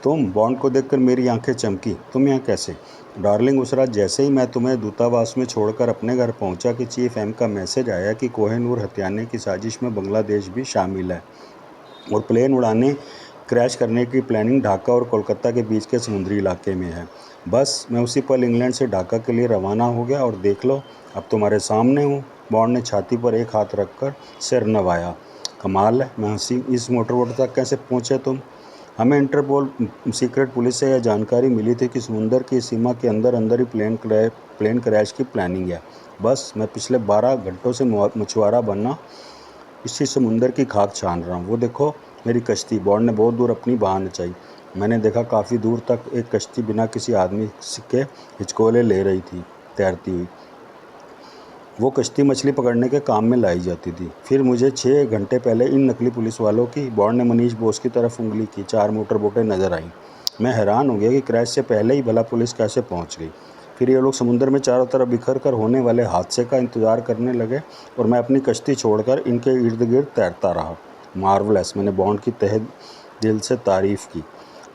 तुम? बॉन्ड को देखकर मेरी आंखें चमकी। तुम यहाँ कैसे? डार्लिंग, उस रात जैसे ही मैं तुम्हें दूतावास में छोड़कर अपने घर पहुंचा कि चीफ एम का मैसेज आया कि कोहिनूर हत्याने की साजिश में बांग्लादेश भी शामिल है और प्लेन उड़ाने क्रैश करने की प्लानिंग ढाका और कोलकाता के बीच के समुद्री इलाके में है। बस मैं उसी पल इंग्लैंड से ढाका के लिए रवाना हो गया और देख लो, अब तुम्हारे सामने हूँ। बॉन्ड ने छाती पर एक हाथ रखकर सिर नवाया। कमाल है, मैं हंसी। इस मोटरबोट तक कैसे पहुँचे तुम? हमें इंटरपोल सीक्रेट पुलिस से यह जानकारी मिली थी कि समुंदर की सीमा के अंदर अंदर ही प्लेन क्रैश की प्लानिंग है। बस मैं पिछले 12 घंटों से मछुआरा बनना इसी समुंदर की खाक छान रहा हूँ। वो देखो मेरी कश्ती। बॉन्ड ने बहुत दूर अपनी बाह नचाई। मैंने देखा काफ़ी दूर तक एक कश्ती बिना किसी आदमी के हिचकोले ले रही थी, तैरती हुई। वो कश्ती मछली पकड़ने के काम में लाई जाती थी। फिर मुझे 6 घंटे पहले इन नकली पुलिस वालों की, बॉन्ड ने मनीष बोस की तरफ उंगली की, 4 मोटर बोटें नजर आईं। मैं हैरान हो गया कि क्रैश से पहले ही भला पुलिस कैसे पहुंच गई। फिर ये लोग समुद्र में चारों तरफ बिखर कर होने वाले हादसे का इंतजार करने लगे और मैं अपनी कश्ती छोड़कर इनके इर्द गिर्द तैरता रहा। मार्वलस, मैंने बॉन्ड की तहे दिल से तारीफ की।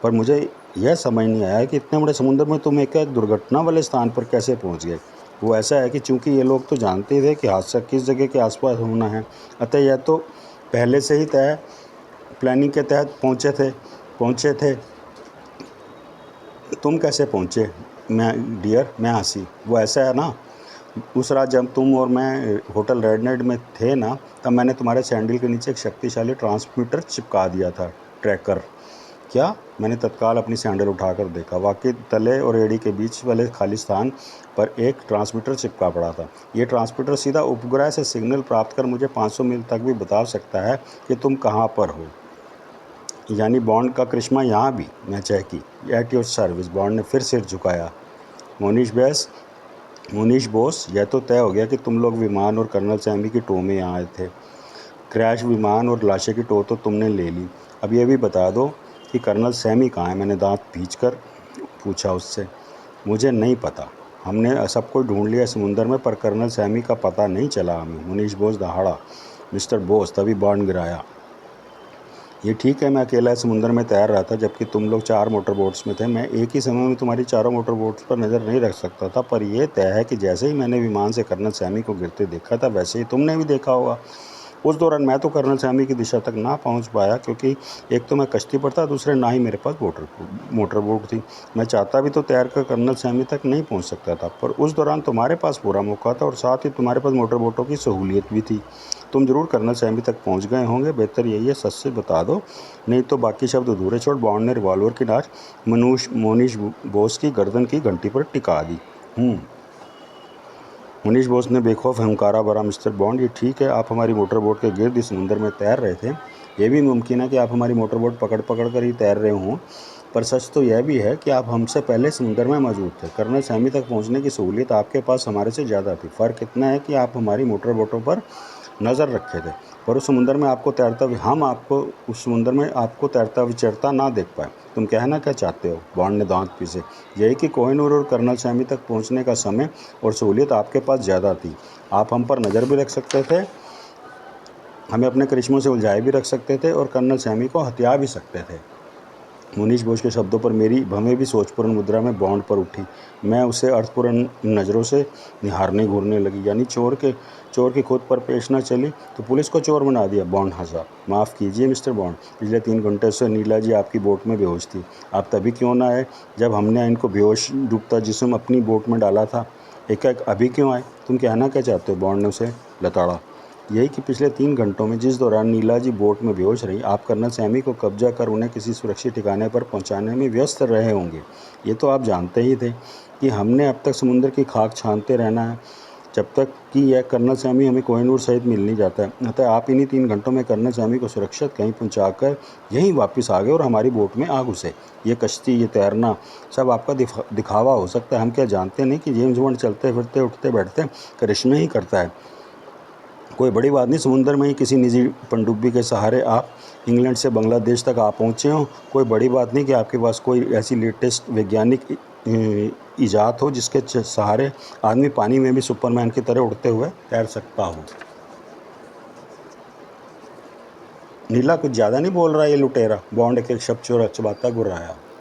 पर मुझे यह समझ नहीं आया कि इतने बड़े समुद्र में तुम एक दुर्घटना वाले स्थान पर कैसे पहुंच गए। वो ऐसा है कि चूंकि ये लोग तो जानते थे कि हादसा किस जगह के आसपास होना है, अतः यह तो पहले से ही तय प्लानिंग के तहत पहुंचे थे। तुम कैसे पहुंचे? मैं हंसी। वो ऐसा है ना, उस रात जब तुम और मैं होटल रेड नाइट में थे ना, तब मैंने तुम्हारे सैंडल के नीचे एक शक्तिशाली ट्रांसमीटर चिपका दिया था, ट्रैकर। क्या? मैंने तत्काल अपनी सैंडल उठाकर देखा। वाकई तले और एड़ी के बीच वाले खाली स्थान पर एक ट्रांसमीटर चिपका पड़ा था। ये ट्रांसमीटर सीधा उपग्रह से सिग्नल प्राप्त कर मुझे 500 मील तक भी बता सकता है कि तुम कहाँ पर हो। यानी बॉन्ड का करिश्मा यहाँ भी। मैं चहकी। At your service. बॉन्ड ने फिर सिर झुकाया। मोनीश बोस, यह तो तय हो गया कि तुम लोग विमान और कर्नल सैमी की टो में यहाँ आए थे। क्रैश विमान और लाशें की टो तो तुमने ले ली। अब यह भी बता दो कि कर्नल सैमी कहाँ है? मैंने दांत भींचकर पूछा उससे। मुझे नहीं पता। हमने सब कुछ ढूंढ लिया समुंदर में, पर कर्नल सैमी का पता नहीं चला हमें। मुनीश बोस दहाड़ा। मिस्टर बोस, तभी बॉन्ड गिराया। ये ठीक है, मैं अकेला समुंदर में तैर रहा था जबकि तुम लोग 4 मोटर बोट्स में थे। मैं एक ही समय में तुम्हारी चारों मोटर बोट्स पर नज़र नहीं रख सकता था, पर यह तय है कि जैसे ही मैंने विमान से कर्नल सैमी को गिरते देखा था, वैसे ही तुमने भी देखा होगा। उस दौरान मैं तो कर्नल सैमी की दिशा तक ना पहुंच पाया, क्योंकि एक तो मैं कश्ती पर था, दूसरे ना ही मेरे पास मोटर बोट थी। मैं चाहता भी तो तैर कर कर्नल सैमी तक नहीं पहुंच सकता था, पर उस दौरान तुम्हारे पास पूरा मौका था और साथ ही तुम्हारे पास मोटर बोटों की सहूलियत भी थी। तुम जरूर कर्नल सैमी तक पहुंच गए होंगे। बेहतर यही है सच से बता दो, नहीं तो बाकी शब्द अधूरे छोड़। बॉन्ड ने रिवॉल्वर की नाच मोनीश बोस की गर्दन की घंटी पर टिका दी। मनीष बोस ने बेखौफ हंकारा भरा। मिस्टर बॉन्ड, ये ठीक है आप हमारी मोटर बोट के गिर्द इस समुंदर में तैर रहे थे। यह भी मुमकिन है कि आप हमारी मोटर बोट पकड़ कर ही तैर रहे हों, पर सच तो यह भी है कि आप हमसे पहले समुंदर में मौजूद थे। कर्नल सैमी तक पहुंचने की सहूलियत आपके पास हमारे से ज़्यादा थी। फ़र्क इतना है कि आप हमारी मोटर बोटों पर नज़र रखे थे, पर उस समुंदर में आपको तैरता हम आपको उस समुंदर में आपको तैरता विचरता ना देख पाए। तुम कहना क्या चाहते हो? बॉन्ड ने दांत पीसे। यही कि कोहिनूर और कर्नल सैमी तक पहुंचने का समय और सहूलियत आपके पास ज़्यादा थी। आप हम पर नज़र भी रख सकते थे, हमें अपने करिश्मों से उलझाए भी रख सकते थे और कर्नल सैमी को हत्या भी सकते थे। मुनीश बोस के शब्दों पर मेरी भवें भी सोचपूर्ण मुद्रा में बॉन्ड पर उठी। मैं उसे अर्थपूर्ण नज़रों से निहारने घूरने लगी। यानी चोर की खुद पर पेश न चली तो पुलिस को चोर बना दिया। बॉन्ड हंसा। माफ़ कीजिए मिस्टर बॉन्ड, पिछले 3 घंटे से नीला जी आपकी बोट में बेहोश थी। आप तभी क्यों ना आए जब हमने इनको बेहोश डूबता जिस्म अपनी बोट में डाला था? एकाएक अभी क्यों आए? तुम कहना क्या चाहते हो? बॉन्ड ने उसे लताड़ा। यही कि पिछले 3 घंटों में जिस दौरान नीला जी बोट में बेहोश रही, आप कर्नल सैमी को कब्जा कर उन्हें किसी सुरक्षित ठिकाने पर पहुंचाने में व्यस्त रहे होंगे। ये तो आप जानते ही थे कि हमने अब तक समुद्र की खाक छानते रहना है जब तक कि यह कर्नल सैमी हमें कोहिनूर सहित मिल नहीं जाता है। अतः आप इन्हीं 3 घंटों में कर्नल सैमी को सुरक्षित कहीं पहुंचाकर यहीं वापस आ गए और हमारी बोट में आ घुसे। ये कश्ती, ये तैरना सब आपका दिखावा हो सकता है। हम क्या जानते नहीं कि जेम्स बॉन्ड चलते फिरते उठते बैठते करिश्मे ही करता है। कोई बड़ी बात नहीं, समुंदर में ही किसी निजी पनडुब्बी के सहारे आप इंग्लैंड से बांग्लादेश तक आ पहुँचे हों। कोई बड़ी बात नहीं कि आपके पास कोई ऐसी लेटेस्ट वैज्ञानिक ईजाद हो जिसके सहारे आदमी पानी में भी सुपरमैन की तरह उड़ते हुए तैर सकता हो। नीला कुछ ज़्यादा नहीं बोल रहा ये लुटेरा? बॉन्ड एक शब्द चोर चबाता गुर्राया।